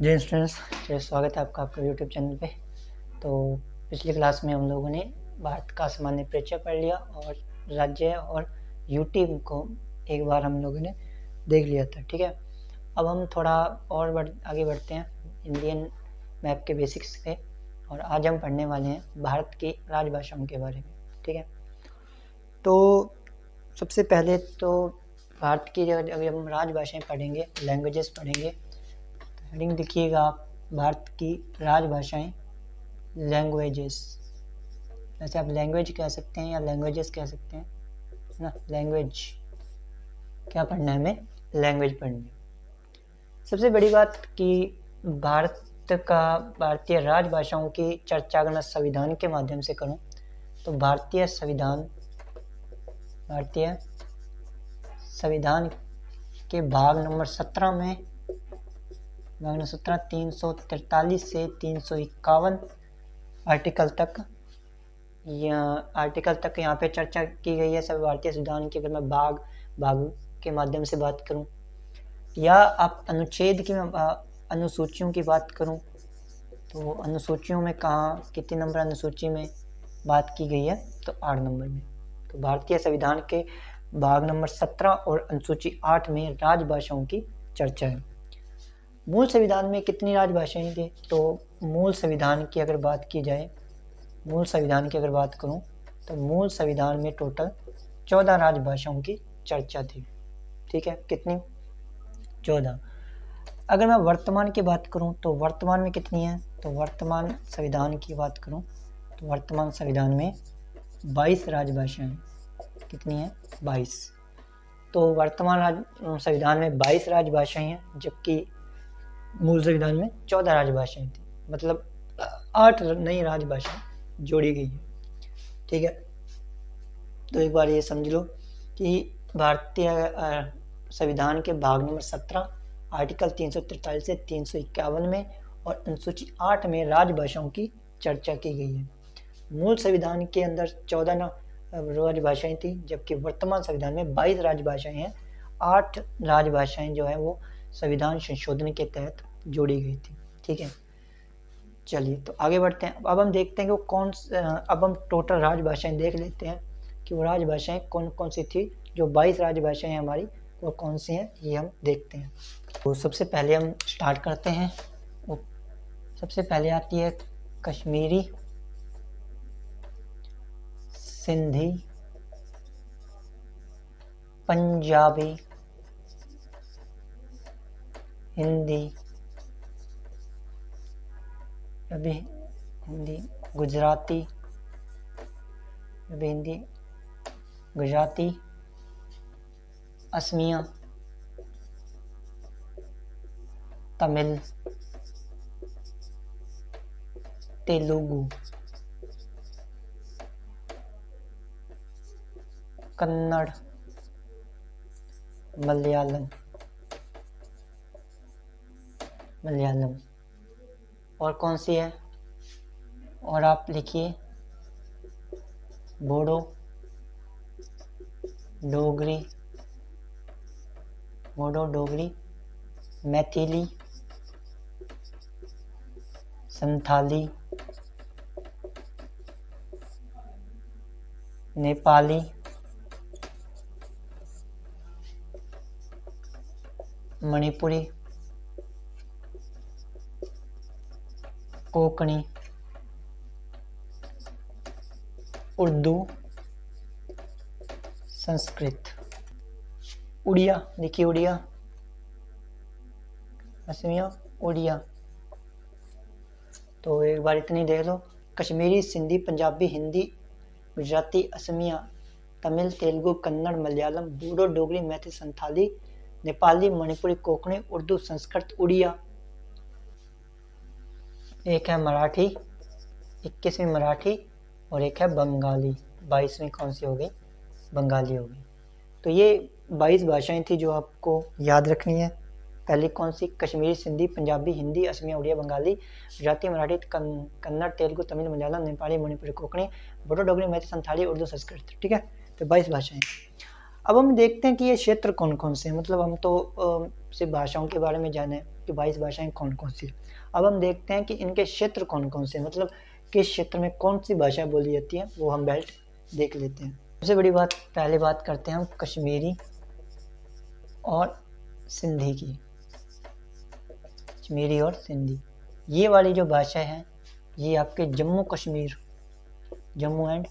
जी students, चलिए स्वागत है आपका यूट्यूब चैनल पे। तो पिछली क्लास में हम लोगों ने भारत का सामान्य परिचय पढ़ लिया और राज्य और यूटी को एक बार हम लोगों ने देख लिया था। ठीक है, अब हम थोड़ा और आगे बढ़ते हैं इंडियन मैप के बेसिक्स पे, और आज हम पढ़ने वाले हैं भारत की राजभाषाओं के बारे में। ठीक है, तो सबसे पहले तो भारत की अगर हम राजभाषाएँ पढ़ेंगे, लैंग्वेजेस पढ़ेंगे, हेडिंग देखिएगा आप, भारत की राजभाषाएं, लैंग्वेजेस। वैसे आप लैंग्वेज कह सकते हैं या लैंग्वेजेस कह सकते हैं ना। लैंग्वेज क्या पढ़ना है, हमें लैंग्वेज पढ़नी है। सबसे बड़ी बात कि भारतीय राजभाषाओं की चर्चा अगर मैं संविधान के माध्यम से करूं तो भारतीय संविधान के भाग नंबर 17 में 343 से 351 आर्टिकल तक यहाँ पे चर्चा की गई है सब भारतीय संविधान की। अगर मैं भाग के माध्यम से बात करूं या आप अनुच्छेद की अनुसूचियों की बात करूं तो अनुसूचियों में कहाँ कितने नंबर अनुसूची में बात की गई है, तो 8 नंबर में। तो भारतीय संविधान के भाग नंबर 17 और अनुसूची 8 में राजभाषाओं की चर्चा है। मूल संविधान में कितनी राजभाषाएं थी, तो मूल संविधान की अगर बात करूं तो मूल संविधान में टोटल 14 राजभाषाओं की चर्चा थी। ठीक है, कितनी? 14। अगर मैं वर्तमान की बात करूं तो वर्तमान में कितनी है, तो वर्तमान संविधान की बात करूं तो वर्तमान संविधान में 22 राजभाषाएं। कितनी है? 22। तो वर्तमान संविधान में 22 राजभाषाएं हैं, जबकि मूल संविधान में 14 राजभाषाएं थी, मतलब 8 नई राजभाषाएं जोड़ी गई है। ठीक है, तो एक बार ये समझ लो कि भारतीय संविधान के भाग नंबर 17 आर्टिकल 343 से 351 में और अनुसूची 8 में राजभाषाओं की चर्चा की गई है। मूल संविधान के अंदर 14 राजभाषाएं थी, जबकि वर्तमान संविधान में 22 राजभाषाएं हैं। 8 राजभाषाएं जो है वो संविधान संशोधन के तहत जोड़ी गई थी। ठीक है, चलिए तो आगे बढ़ते हैं। अब हम देखते हैं कि अब हम टोटल राजभाषाएं देख लेते हैं कि वो राजभाषाएं कौन कौन सी थी। जो 22 राजभाषाएं हमारी वो कौन सी हैं, ये हम देखते हैं। तो सबसे पहले हम स्टार्ट करते हैं। सबसे पहले आती है कश्मीरी, सिंधी, पंजाबी, हिंदी, गुजराती, असमिया, तमिल, तेलुगु, कन्नड़, मलयालम। और कौन सी है? और आप लिखिए बोडो, डोगरी, मैथिली, संथाली, नेपाली, मणिपुरी, कोंकणी, उर्दू, संस्कृत। उड़िया देखिए, उड़िया, असमिया, उड़िया। तो एक बार इतनी देख लो। कश्मीरी, सिंधी, पंजाबी, हिंदी, गुजराती, असमिया, तमिल, तेलुगु, कन्नड़, मलयालम, बोडो, डोगरी, मैथिली, संथाली, नेपाली, मणिपुरी, कोंकणी, उर्दू, संस्कृत, उड़िया। एक है मराठी, 21वीं मराठी, और एक है बंगाली। 22वीं कौन सी हो गई? बंगाली हो गई। तो ये 22 भाषाएं थी जो आपको याद रखनी है। पहली कौन सी? कश्मीरी, सिंधी, पंजाबी, हिंदी, असमिया, उड़िया, बंगाली, गुजराती, मराठी, कन्नड़, तेलुगु, तमिल, मलयालम, नेपाली, मणिपुरी, कोंकणी, बोडो, डोगरी, मैथिली, संथाली, उर्दू, संस्कृत। ठीक है, तो 22 भाषाएं। अब हम देखते हैं कि ये क्षेत्र कौन कौन से हैं। मतलब हम तो सिर्फ भाषाओं के बारे में जाने कि 22 भाषाएं कौन कौन सी हैं। अब हम देखते हैं कि इनके क्षेत्र कौन कौन से हैं, मतलब किस क्षेत्र में कौन सी भाषा बोली जाती है, वो हम बेल्ट देख लेते हैं। सबसे बड़ी बात, पहले बात करते हैं हम कश्मीरी और सिंधी की। कश्मीरी और सिंधी, ये वाली जो भाषा है ये आपके जम्मू कश्मीर, जम्मू एंड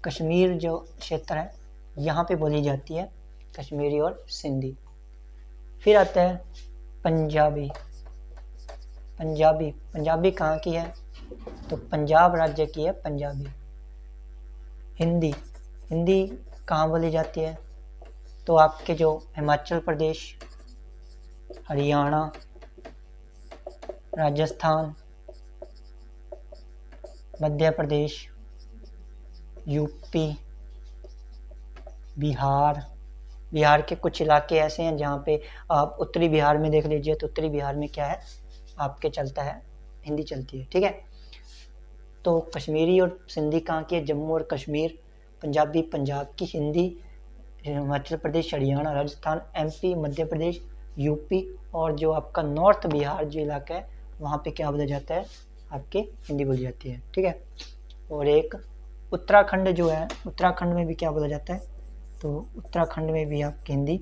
कश्मीर जो क्षेत्र है यहाँ पे बोली जाती है कश्मीरी और सिंधी। फिर आता है पंजाबी। पंजाबी, पंजाबी कहाँ की है, तो पंजाब राज्य की है पंजाबी। हिंदी, हिंदी कहाँ बोली जाती है, तो आपके जो हिमाचल प्रदेश, हरियाणा, राजस्थान, मध्य प्रदेश, यूपी, बिहार। बिहार के कुछ इलाके ऐसे हैं जहाँ पे आप उत्तरी बिहार में देख लीजिए तो उत्तरी बिहार में क्या है आपके चलता है, हिंदी चलती है, ठीक है। तो कश्मीरी और सिंधी कहाँ की है, जम्मू और कश्मीर। पंजाबी पंजाब की, हिंदी हिमाचल प्रदेश, हरियाणा, राजस्थान, एमपी, मध्य प्रदेश, यूपी, और जो आपका नॉर्थ बिहार जो इलाका है वहाँ पे क्या बोला जाता है, आपके हिंदी बोली जाती है, ठीक है। और एक उत्तराखंड जो है, उत्तराखंड में भी क्या बोला जाता है, तो उत्तराखंड में भी आपकी हिंदी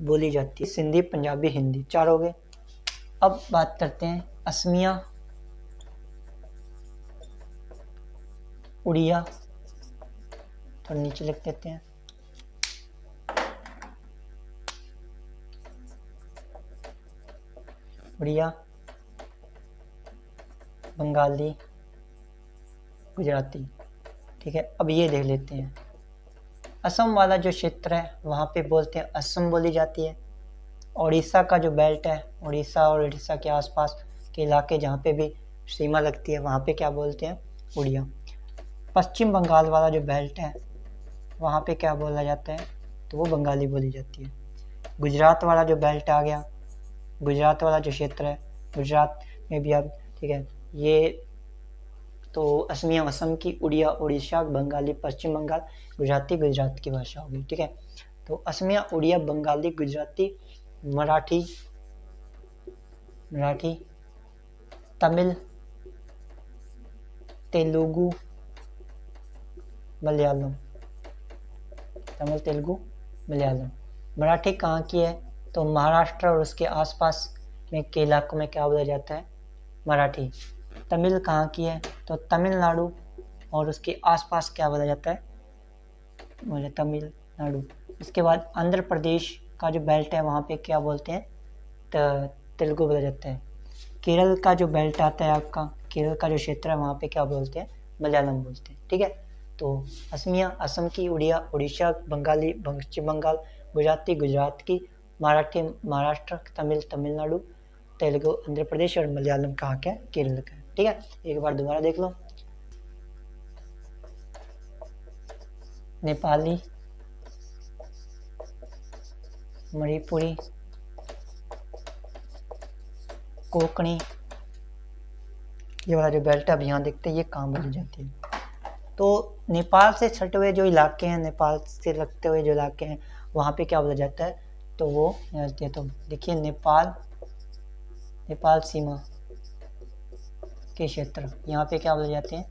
बोली जाती है। सिंधी, पंजाबी, हिंदी, चार हो गए। अब बात करते हैं असमिया, उड़िया, थोड़ा नीचे लिख देते हैं, उड़िया, बंगाली, गुजराती, ठीक है। अब ये देख लेते हैं असम वाला जो क्षेत्र है वहाँ पे बोलते हैं असम बोली जाती है। उड़ीसा का जो बेल्ट है, उड़ीसा और उड़ीसा के आसपास के इलाके जहाँ पे भी सीमा लगती है वहाँ पे क्या बोलते हैं, उड़िया। पश्चिम बंगाल वाला जो बेल्ट है वहाँ पे क्या बोला जाता है, तो वो बंगाली बोली जाती है। गुजरात वाला जो बेल्ट आ गया, गुजरात वाला जो क्षेत्र है, गुजरात में भी आप, ठीक है, ये तो असमिया असम की, उड़िया उड़ीसा, बंगाली पश्चिम बंगाल, गुजराती गुजरात की भाषा होगी, ठीक है। तो असमिया, उड़िया, बंगाली, गुजराती, मराठी, मराठी, तमिल, तेलुगु, मलयालम, तमिल, तेलुगु, मलयालम। मराठी कहाँ की है, तो महाराष्ट्र और उसके आसपास में के इलाकों में क्या बोला जाता है, मराठी। तमिल कहाँ की है, तो तमिलनाडु और उसके आसपास क्या बोला जाता है, बोले तमिलनाडु। इसके बाद आंध्र प्रदेश का जो बेल्ट है वहाँ पे क्या बोलते हैं, तेलुगु बोला जाता है। केरल का जो बेल्ट आता है आपका, केरल का जो क्षेत्र है वहाँ पे क्या बोलते हैं, मलयालम बोलते हैं, ठीक है। तो असमिया असम की, उड़िया उड़ीसा, बंगाली पश्चिम बंगाल, गुजराती गुजरात की, मराठी महाराष्ट्र, तमिल तमिलनाडु, तेलुगु आंध्र प्रदेश और मलयालम कहाँ का है, केरल का है, ठीक है। एक बार दोबारा देख लो, नेपाली, मणिपुरी, कोंकणी, ये वाला जो बेल्ट है अब यहाँ देखते हैं ये कहाँ बोली जाती है। तो नेपाल से सटे हुए जो इलाके हैं, नेपाल से लगते हुए जो इलाके हैं वहाँ पे क्या बोला जाता है, तो वो तो देखिए नेपाल, नेपाल सीमा के क्षेत्र यहाँ पे क्या बोले जाते हैं,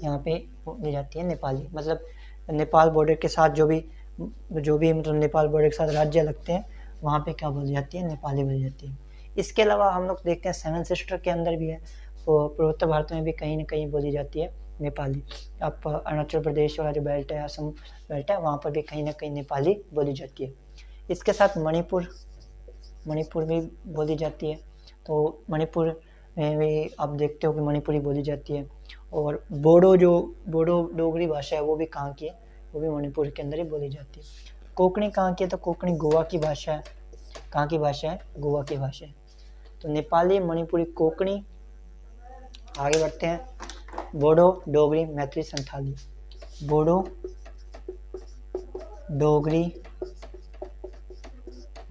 यहाँ पे बोली जाती है नेपाली। मतलब नेपाल बॉर्डर के साथ जो भी मतलब नेपाल बॉर्डर के साथ राज्य लगते हैं वहाँ पे क्या बोली जाती है, नेपाली बोली जाती है। इसके अलावा हम लोग देखते हैं सेवन सिस्टर के अंदर भी है, तो पूर्वोत्तर भारत में भी कहीं ना कहीं बोली जाती है नेपाली। आप अरुणाचल प्रदेश वाला जो बेल्ट है, असम बेल्ट है, वहाँ पर भी कहीं ना कहीं नेपाली बोली जाती है। इसके साथ मणिपुर, मणिपुर भी बोली जाती है, तो मणिपुर में भी आप देखते हो कि मणिपुरी बोली जाती है। और बोडो, जो बोडो डोगरी भाषा है वो भी कहाँ की है, वो भी मणिपुर के अंदर ही बोली जाती है। कोंकणी कहाँ की है, तो कोंकणी गोवा की भाषा है। कहाँ की भाषा है, गोवा की भाषा है। तो नेपाली, मणिपुरी, कोंकणी। आगे बढ़ते हैं, बोडो, डोगरी, मैथिली, संथाली। बोडो, डोगरी,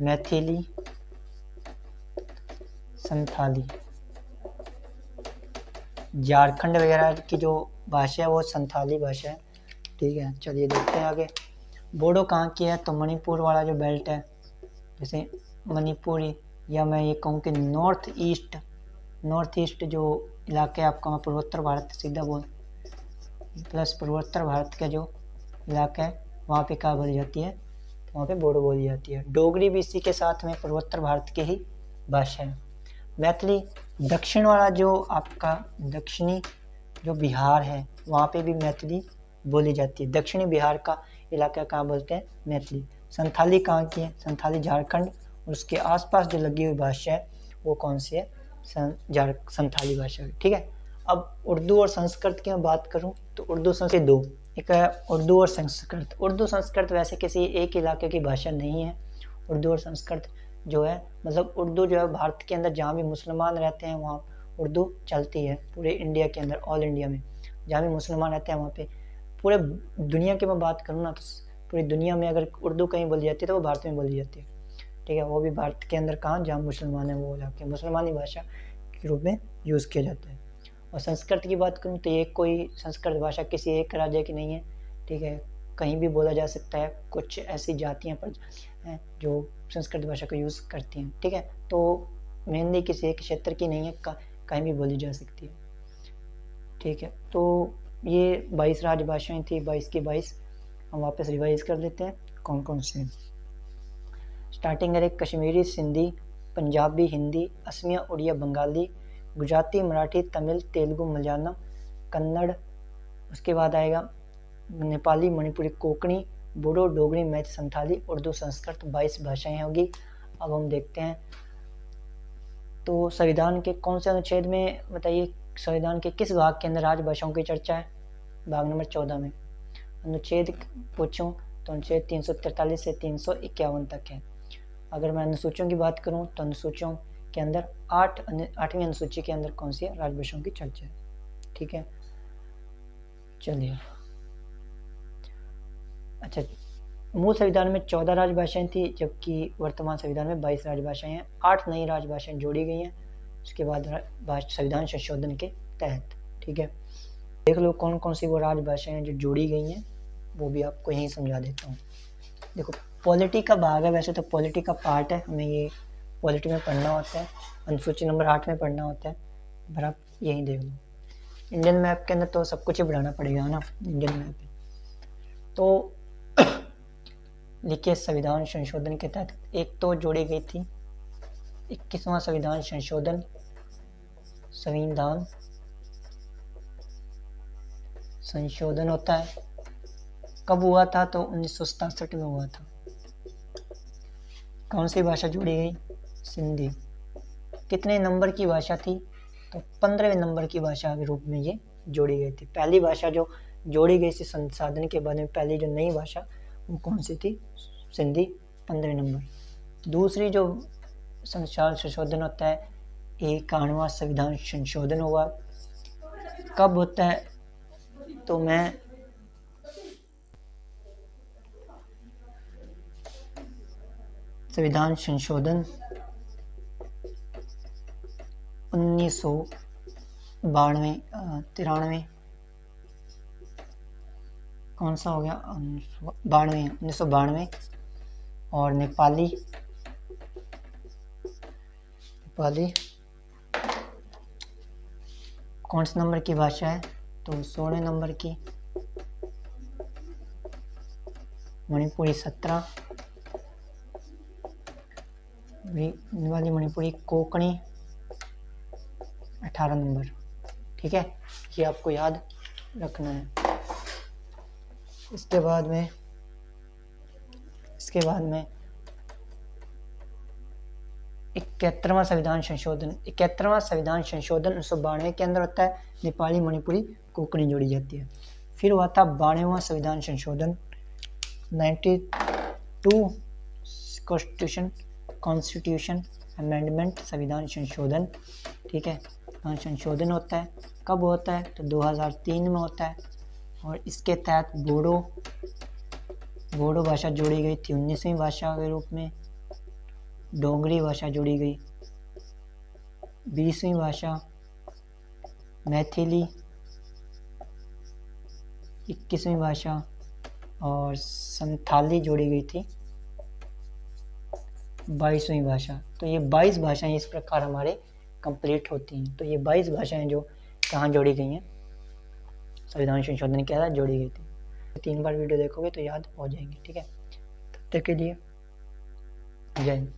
मैथिली, संथाली। झारखंड वगैरह की जो भाषा है वो संथाली भाषा है, ठीक है। चलिए देखते हैं आगे। बोडो कहाँ की है, तो मणिपुर वाला जो बेल्ट है, जैसे मणिपुरी, या मैं ये कहूँ कि नॉर्थ ईस्ट जो इलाके आपका वहाँ पूर्वोत्तर भारत सीधा बोल प्लस पूर्वोत्तर भारत का जो इलाका है वहाँ पे क्या बोली जाती है, वहाँ पे बोडो बोली जाती है। डोगरी भी इसी के साथ में पूर्वोत्तर भारत की ही भाषा है। मैथिली दक्षिण वाला जो आपका दक्षिणी जो बिहार है वहाँ पे भी मैथिली बोली जाती है। दक्षिणी बिहार का इलाका कहाँ बोलते हैं, मैथिली। संथाली कहाँ की है, संथाली झारखंड और उसके आसपास जो लगी हुई भाषा है वो कौन सी है, संथाली भाषा है। ठीक है। अब उर्दू और संस्कृत की मैं बात करूं तो उर्दू संस्कृत दो, एक है उर्दू और संस्कृत। उर्दू संस्कृत वैसे किसी एक इलाके की भाषा नहीं है। उर्दू और संस्कृत जो है, मतलब उर्दू जो है भारत के अंदर जहाँ भी मुसलमान रहते हैं वहाँ उर्दू चलती है। पूरे इंडिया के अंदर, ऑल इंडिया में जहाँ भी मुसलमान रहते हैं वहाँ पे, पूरे दुनिया की मैं बात करूँ ना तो पूरी दुनिया में अगर उर्दू कहीं बोली जाती है तो वो भारत में बोली जाती है। ठीक है, वो भी भारत के अंदर कहाँ जहाँ मुसलमान है वो जाके मुसलमानी भाषा के रूप में यूज़ किया जाता है। और संस्कृत की बात करूँ तो ये कोई संस्कृत भाषा किसी एक राज्य की नहीं है। ठीक है, कहीं भी बोला जा सकता है। कुछ ऐसी जातियाँ पर हैं जो संस्कृत भाषा को यूज़ करती हैं। ठीक है, तो मेनली किसी एक क्षेत्र की नहीं है, कहीं भी बोली जा सकती है। ठीक है, तो ये 22 राजभाषाएँ थी, 22 की 22। हम वापस रिवाइज कर लेते हैं कौन कौन से। स्टार्टिंग करें, कश्मीरी, सिंधी, पंजाबी, हिंदी, असमिया, उड़िया, बंगाली, गुजराती, मराठी, तमिल, तेलुगु, मलयालम, कन्नड़। उसके बाद आएगा नेपाली, मणिपुरी, कोंकणी, बोडो, डोगरी, मैथिली, संथाली, उर्दू, संस्कृत। 22 भाषाएं होगी। अब हम देखते हैं तो संविधान के कौन से अनुच्छेद में, बताइए, संविधान के किस भाग के अंदर राजभाषाओं की चर्चा है। भाग नंबर 14 में। अनुच्छेद पूछूं तो अनुच्छेद 343 से 351 तक है। अगर मैं अनुसूचियों की बात करूं तो अनुसूचियों के अंदर 8वीं अनुसूची के अंदर कौन सी है, राजभाषाओं की चर्चा है। ठीक है, चलिए। अच्छा, मूल संविधान में 14 राजभाषाएं थी, जबकि वर्तमान संविधान में 22 राजभाषाएं हैं। 8 नई राजभाषाएं जोड़ी गई हैं उसके बाद संविधान संशोधन के तहत। ठीक है, देख लो कौन कौन सी वो राजभाषाएं जो जोड़ी गई हैं, वो भी आपको यहीं समझा देता हूँ। देखो, पॉलिटी का भाग है, वैसे तो पॉलिटी का पार्ट है, हमें ये पॉलिटी में पढ़ना होता है, अनुसूची नंबर 8 में पढ़ना होता है, पर आप यहीं देख लो। इंडियन मैप के अंदर तो सब कुछ ही बढ़ाना पड़ेगा ना, इंडियन मैप। तो लिखिए, संविधान संशोधन के तहत एक तो जोड़ी गई थी 21वां संविधान संशोधन। संविधान संशोधन होता है, कब हुआ था, तो 1967 में हुआ था। कौन सी भाषा जोड़ी गई, सिंधी। कितने नंबर की भाषा थी, तो 15वें नंबर की भाषा के रूप में ये जोड़ी गई थी। पहली भाषा जो जोड़ी गई थी संसाधन के बाद में, पहली जो नई भाषा वो कौन सी थी, सिंधी, 15वें नंबर। दूसरी जो संविधान संशोधन होता है, 51वां संविधान संशोधन हुआ। कब होता है, तो मैं संविधान संशोधन 1993 कौन सा हो गया, 1992। और नेपाली कौन से नंबर की भाषा है, तो 16 नंबर की। मणिपुरी 17, वाली मणिपुरी, कोंकणी 18 नंबर। ठीक है, ये आपको याद रखना है। इसके बाद में 71वां संविधान संशोधन 1992 के अंदर होता है। नेपाली, मणिपुरी, कोंकणी जोड़ी जाती है। फिर हुआ था 92वां संविधान संशोधन, 92 कॉन्स्टिट्यूशन अमेंडमेंट, संविधान संशोधन। ठीक है, संशोधन होता है, कब होता है, तो 2003 में होता है। और इसके तहत बोडो भाषा जोड़ी गई थी 19वीं भाषा के रूप में। डोगरी भाषा जोड़ी गई 20वीं भाषा। मैथिली 21वीं भाषा। और संथाली जोड़ी गई थी 22वीं भाषा। तो ये 22 भाषाएं इस प्रकार हमारे कंप्लीट होती हैं। तो ये 22 भाषाएं जो कहाँ जोड़ी गई हैं, संविधान संशोधन के तहत जोड़ी गई थी। 3 बार वीडियो देखोगे तो याद हो जाएंगे। ठीक है, तब तक के लिए जय हिंद।